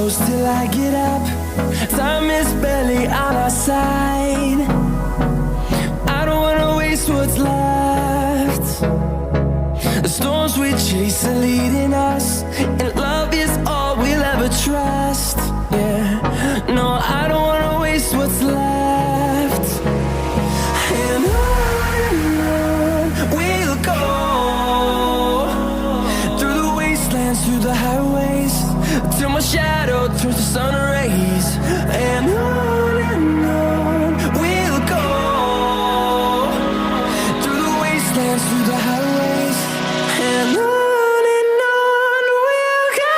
close till I get up. Time is barely on our side. I don't wanna waste what's left. The storms we chase are leading us, and love is all we'll ever trust. Yeah, no, I don't wanna waste what's left. And on we'll go, through the wastelands, through the highways, till my shadow turns to sun rays. And on we'll go, through the wastelands, through the highways, and on we'll go.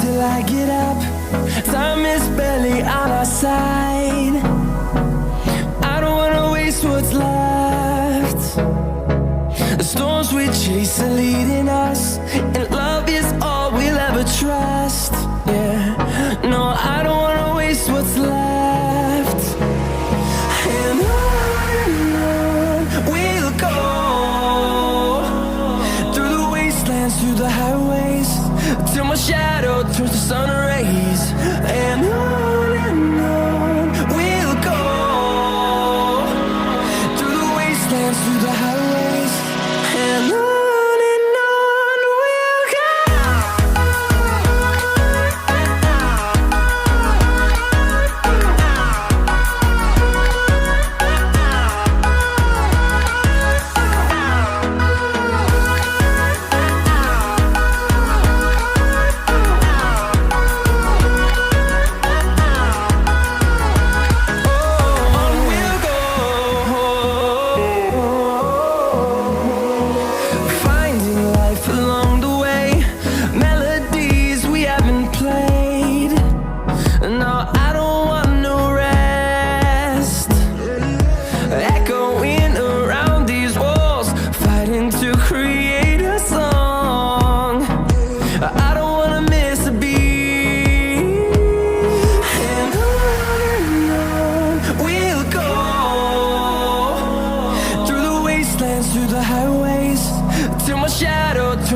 Till I get up, time is barely on our side. I don't wanna waste what's left. The storms we chase are leading us, and love is all we'll ever trust. Yeah, no, I don't wanna waste what's left. And on we'll go, through the wastelands, through the highways, till my shadow turns to sun rays. And on we'll go, through the wastelands, through the highways, and on we'll go.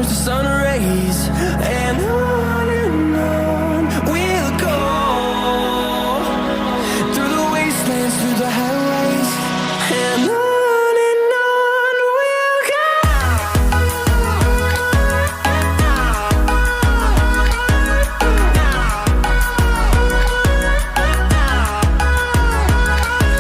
turns to sun rays, and